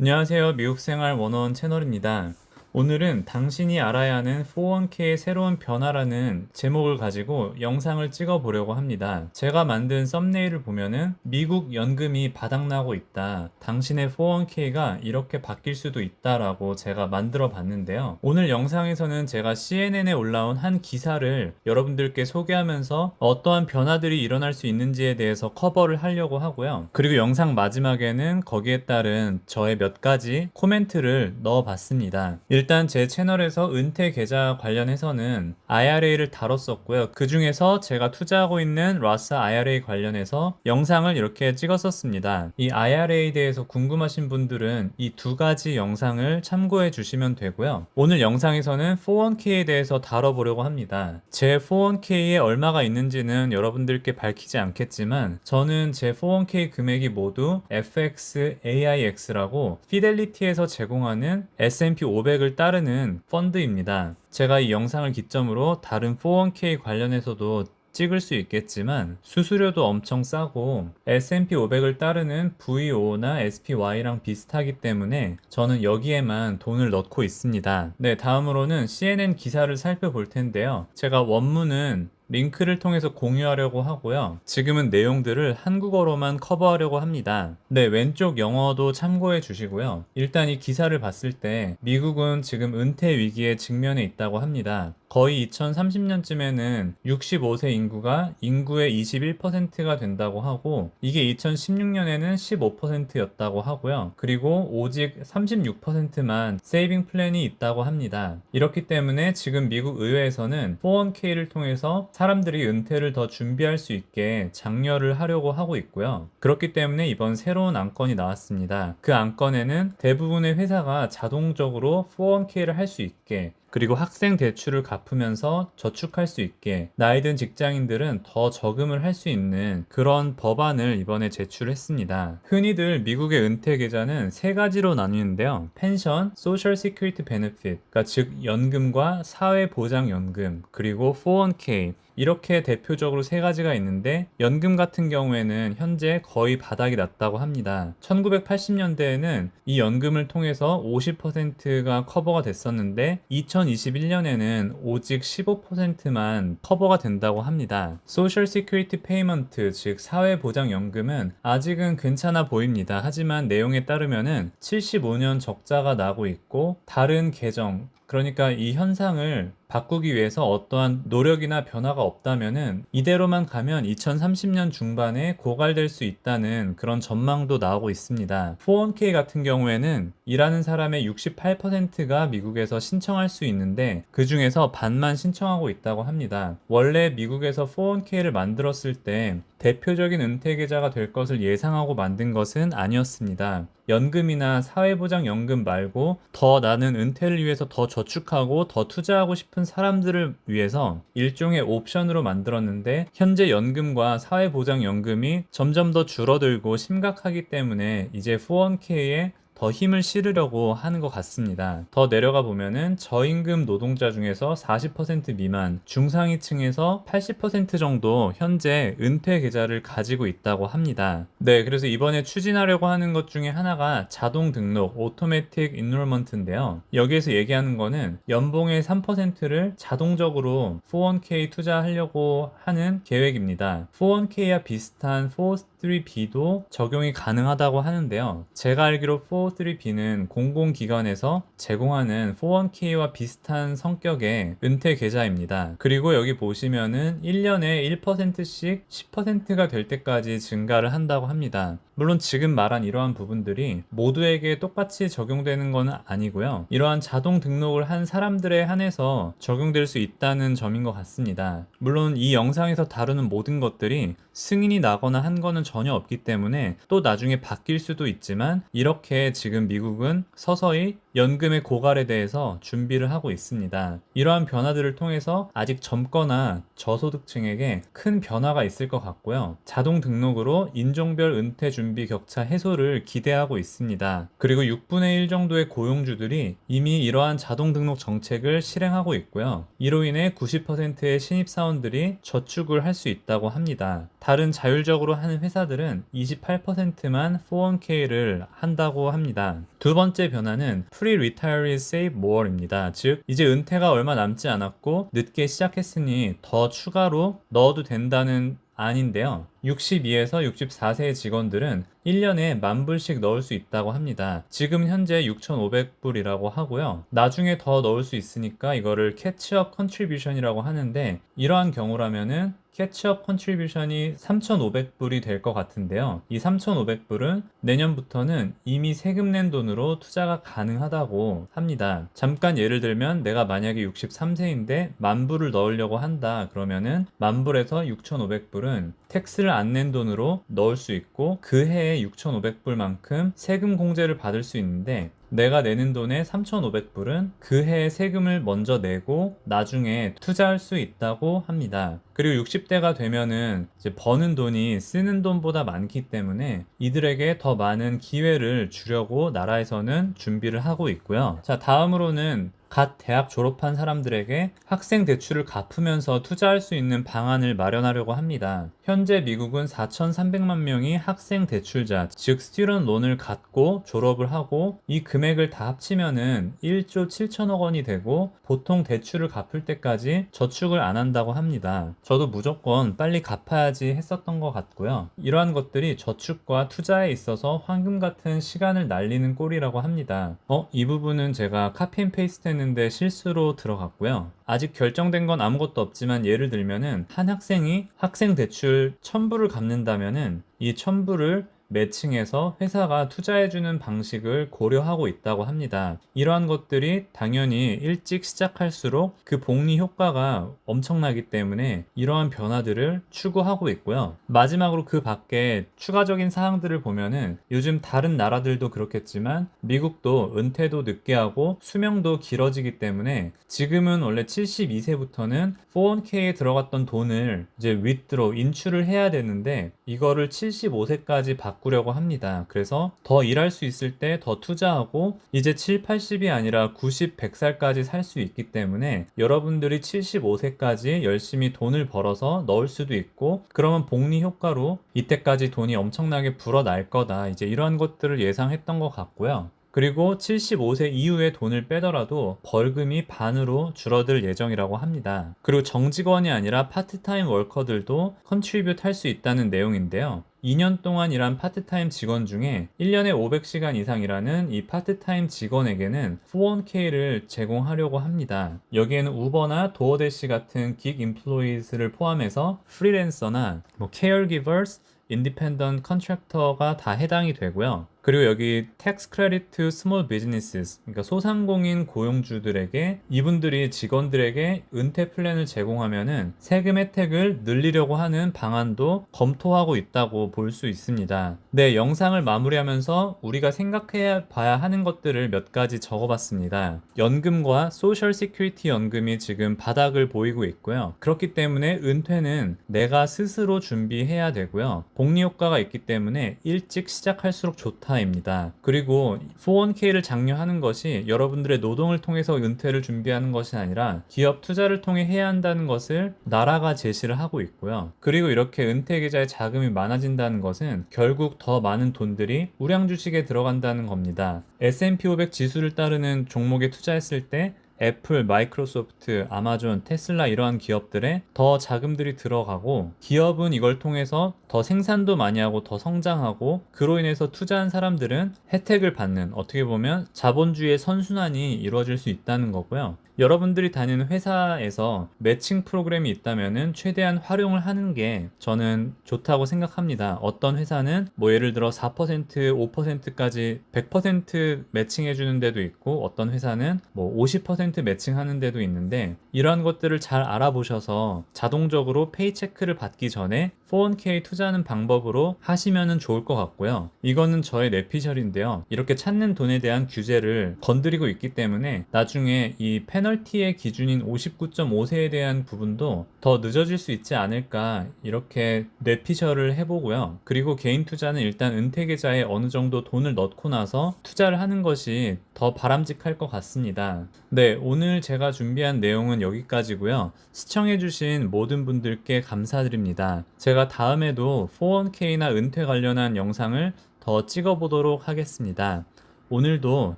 안녕하세요. 미국생활 101 채널입니다. 오늘은 당신이 알아야 하는 401k의 새로운 변화라는 제목을 가지고 영상을 찍어 보려고 합니다. 제가 만든 썸네일을 보면은 미국 연금이 바닥나고 있다. 당신의 401k가 이렇게 바뀔 수도 있다라고 제가 만들어 봤는데요. 오늘 영상에서는 제가 CNN에 올라온 한 기사를 여러분들께 소개하면서 어떠한 변화들이 일어날 수 있는지에 대해서 커버를 하려고 하고요. 그리고 영상 마지막에는 거기에 따른 저의 몇 가지 코멘트를 넣어 봤습니다. 일단 제 채널에서 은퇴 계좌 관련해서는 IRA를 다뤘었고요. 그 중에서 제가 투자하고 있는 라스 IRA 관련해서 영상을 이렇게 찍었었습니다. 이 IRA에 대해서 궁금하신 분들은 이 두 가지 영상을 참고해 주시면 되고요. 오늘 영상에서는 401k에 대해서 다뤄보려고 합니다. 제 401k에 얼마가 있는지는 여러분들께 밝히지 않겠지만 저는 제 401k 금액이 모두 FX AIX라고 피델리티에서 제공하는 S&P 500을 따르는 펀드입니다. 제가 이 영상을 기점으로 다른 401k 관련해서도 찍을 수 있겠지만 수수료도 엄청 싸고 S&P 500을 따르는 VO나 SPY랑 비슷하기 때문에 저는 여기에만 돈을 넣고 있습니다. 네, 다음으로는 CNN 기사를 살펴볼 텐데요. 제가 원문은 링크를 통해서 공유하려고 하고요. 지금은 내용들을 한국어로만 커버하려고 합니다. 네, 왼쪽 영어도 참고해 주시고요. 일단 이 기사를 봤을 때 미국은 지금 은퇴 위기에 직면해 있다고 합니다. 거의 2030년쯤에는 65세 인구가 인구의 21%가 된다고 하고 이게 2016년에는 15%였다고 하고요. 그리고 오직 36%만 세이빙 플랜이 있다고 합니다. 이렇기 때문에 지금 미국 의회에서는 401k를 통해서 사람들이 은퇴를 더 준비할 수 있게 장려를 하려고 하고 있고요. 그렇기 때문에 이번 새로운 안건이 나왔습니다. 그 안건에는 대부분의 회사가 자동적으로 401k를 할 수 있게 그리고 학생 대출을 갚으면서 저축할 수 있게 나이 든 직장인들은 더 저금을 할 수 있는 그런 법안을 이번에 제출했습니다. 흔히들 미국의 은퇴 계좌는 세 가지로 나뉘는데요. 펜션, 소셜 시큐리티 베네핏, 그러니까 즉 연금과 사회보장연금, 그리고 401k 이렇게 대표적으로 세 가지가 있는데 연금 같은 경우에는 현재 거의 바닥이 났다고 합니다. 1980년대에는 이 연금을 통해서 50%가 커버가 됐었는데 2021년에는 오직 15%만 커버가 된다고 합니다. 소셜 시큐리티 페이먼트 즉 사회보장연금은 아직은 괜찮아 보입니다. 하지만 내용에 따르면은 75년 적자가 나고 있고 다른 계정 그러니까 이 현상을 바꾸기 위해서 어떠한 노력이나 변화가 없다면은 이대로만 가면 2030년 중반에 고갈될 수 있다는 그런 전망도 나오고 있습니다. 401k 같은 경우에는 일하는 사람의 68%가 미국에서 신청할 수 있는데 그 중에서 반만 신청하고 있다고 합니다. 원래 미국에서 401k를 만들었을 때 대표적인 은퇴 계좌가 될 것을 예상하고 만든 것은 아니었습니다. 연금이나 사회보장연금 말고 더 나는 은퇴를 위해서 더 저축하고 더 투자하고 싶은 사람들을 위해서 일종의 옵션으로 만들었는데 현재 연금과 사회보장연금이 점점 더 줄어들고 심각하기 때문에 이제 401k에 더 힘을 실으려고 하는 것 같습니다. 더 내려가 보면은 저임금 노동자 중에서 40% 미만, 중상위층에서 80% 정도 현재 은퇴 계좌를 가지고 있다고 합니다. 네, 그래서 이번에 추진하려고 하는 것 중에 하나가 자동 등록, 오토매틱 인롤먼트인데요. 여기에서 얘기하는 거는 연봉의 3%를 자동적으로 401k 투자하려고 하는 계획입니다. 401k와 비슷한 403b도 적용이 가능하다고 하는데요. 제가 알기로 403b는 공공기관에서 제공하는 401k와 비슷한 성격의 은퇴 계좌입니다. 그리고 여기 보시면은 1년에 1%씩 10%가 될 때까지 증가를 한다고 합니다. 물론 지금 말한 이러한 부분들이 모두에게 똑같이 적용되는 건 아니고요. 이러한 자동 등록을 한 사람들에 한해서 적용될 수 있다는 점인 것 같습니다. 물론 이 영상에서 다루는 모든 것들이 승인이 나거나 한 거는 전혀 없기 때문에 또 나중에 바뀔 수도 있지만 이렇게 지금 미국은 서서히 연금의 고갈에 대해서 준비를 하고 있습니다. 이러한 변화들을 통해서 아직 젊거나 저소득층에게 큰 변화가 있을 것 같고요. 자동 등록으로 인종별 은퇴 준비 격차 해소를 기대하고 있습니다. 그리고 6분의 1 정도의 고용주들이 이미 이러한 자동 등록 정책을 실행하고 있고요. 이로 인해 90%의 신입사원들이 저축을 할 수 있다고 합니다. 다른 자율적으로 하는 회사들은 28%만 401k를 한다고 합니다. 두 번째 변화는 Pre-Retirees Save More입니다. 즉, 이제 은퇴가 얼마 남지 않았고 늦게 시작했으니 더 추가로 넣어도 된다는 아닌데요. 62에서 64세의 직원들은 1년에 10,000불씩 넣을 수 있다고 합니다. 지금 현재 6,500불이라고 하고요. 나중에 더 넣을 수 있으니까 이거를 캐치업 컨트리뷰션이라고 하는데, 이러한 경우라면은 캐치업 컨트리뷰션이 3,500불이 될 것 같은데요. 이 3,500불은 내년부터는 이미 세금 낸 돈으로 투자가 가능하다고 합니다. 잠깐 예를 들면 내가 만약에 63세인데 10,000불을 넣으려고 한다 그러면은 10,000불에서 6,500불은 텍스를 안 낸 돈으로 넣을 수 있고 그 해에 6,500불만큼 세금 공제를 받을 수 있는데, 내가 내는 돈의 3,500불은 그 해의 세금을 먼저 내고 나중에 투자할 수 있다고 합니다. 그리고 60대가 되면은 이제 버는 돈이 쓰는 돈보다 많기 때문에 이들에게 더 많은 기회를 주려고 나라에서는 준비를 하고 있고요. 자, 다음으로는 갓 대학 졸업한 사람들에게 학생 대출을 갚으면서 투자할 수 있는 방안을 마련하려고 합니다. 현재 미국은 4,300만 명이 학생 대출자, 즉 스튜던트 론을 갖고 졸업을 하고 이 금액을 다 합치면은 1조 7천억 원이 되고 보통 대출을 갚을 때까지 저축을 안 한다고 합니다. 저도 무조건 빨리 갚아야지 했었던 것 같고요. 이러한 것들이 저축과 투자에 있어서 황금 같은 시간을 날리는 꼴이라고 합니다. 이 부분은 제가 카피 앤 페이스트 했는데 실수로 들어갔고요. 아직 결정된 건 아무것도 없지만 예를 들면은 한 학생이 학생 대출 1,000불을 갚는다면은 이 1,000불을 매칭해서 회사가 투자해주는 방식을 고려하고 있다고 합니다. 이러한 것들이 당연히 일찍 시작할수록 그 복리 효과가 엄청나기 때문에 이러한 변화들을 추구하고 있고요. 마지막으로 그 밖에 추가적인 사항들을 보면은 요즘 다른 나라들도 그렇겠지만 미국도 은퇴도 늦게 하고 수명도 길어지기 때문에 지금은 원래 72세부터는 401k에 들어갔던 돈을 이제 withdraw, 인출을 해야 되는데 이거를 75세까지 바꾸려고 합니다. 그래서 더 일할 수 있을 때 더 투자하고 이제 7, 80이 아니라 90, 100살까지 살 수 있기 때문에 여러분들이 75세까지 열심히 돈을 벌어서 넣을 수도 있고, 그러면 복리 효과로 이때까지 돈이 엄청나게 불어날 거다. 이제 이러한 것들을 예상했던 것 같고요. 그리고 75세 이후에 돈을 빼더라도 벌금이 반으로 줄어들 예정이라고 합니다. 그리고 정직원이 아니라 파트타임 워커들도 컨트리뷰트 할 수 있다는 내용인데요. 2년 동안 일한 파트타임 직원 중에 1년에 500시간 이상 일하는 이 파트타임 직원에게는 401k를 제공하려고 합니다. 여기에는 우버나 도어대시 같은 긱 인플로이즈를 포함해서 프리랜서나 caregivers, 인디펜던트 컨트랙터가 다 해당이 되고요. 그리고 여기 Tax Credit to Small Businesses, 그러니까 소상공인 고용주들에게 이분들이 직원들에게 은퇴 플랜을 제공하면은 세금 혜택을 늘리려고 하는 방안도 검토하고 있다고 볼 수 있습니다. 네, 영상을 마무리하면서 우리가 생각해 봐야 하는 것들을 몇 가지 적어봤습니다. 연금과 소셜 시큐리티 연금이 지금 바닥을 보이고 있고요. 그렇기 때문에 은퇴는 내가 스스로 준비해야 되고요. 복리 효과가 있기 때문에 일찍 시작할수록 좋다 입니다. 그리고 401k를 장려하는 것이 여러분들의 노동을 통해서 은퇴를 준비하는 것이 아니라 기업 투자를 통해 해야 한다는 것을 나라가 제시를 하고 있고요. 그리고 이렇게 은퇴 계좌에 자금이 많아진다는 것은 결국 더 많은 돈들이 우량 주식에 들어간다는 겁니다. S&P 500 지수를 따르는 종목에 투자했을 때 애플, 마이크로소프트, 아마존, 테슬라 이러한 기업들에 더 자금들이 들어가고, 기업은 이걸 통해서 더 생산도 많이 하고 더 성장하고, 그로 인해서 투자한 사람들은 혜택을 받는, 어떻게 보면 자본주의의 선순환이 이루어질 수 있다는 거고요. 여러분들이 다니는 회사에서 매칭 프로그램이 있다면은 최대한 활용을 하는 게 저는 좋다고 생각합니다. 어떤 회사는 예를 들어 4%, 5%까지 100% 매칭해 주는 데도 있고, 어떤 회사는 50% 매칭하는 데도 있는데, 이러한 것들을 잘 알아보셔서 자동적으로 페이체크를 받기 전에 401k 투자하는 방법으로 하시면 좋을 것 같고요. 이거는 저의 뇌피셜인데요. 이렇게 찾는 돈에 대한 규제를 건드리고 있기 때문에 나중에 이 페널티의 기준인 59.5세에 대한 부분도 더 늦어질 수 있지 않을까, 이렇게 뇌피셜을 해보고요. 그리고 개인 투자는 일단 은퇴 계좌에 어느 정도 돈을 넣고 나서 투자를 하는 것이 더 바람직할 것 같습니다. 네, 오늘 제가 준비한 내용은 여기까지고요. 시청해주신 모든 분들께 감사드립니다. 제가 다음에도 401k나 은퇴 관련한 영상을 더 찍어보도록 하겠습니다. 오늘도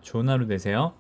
좋은 하루 되세요.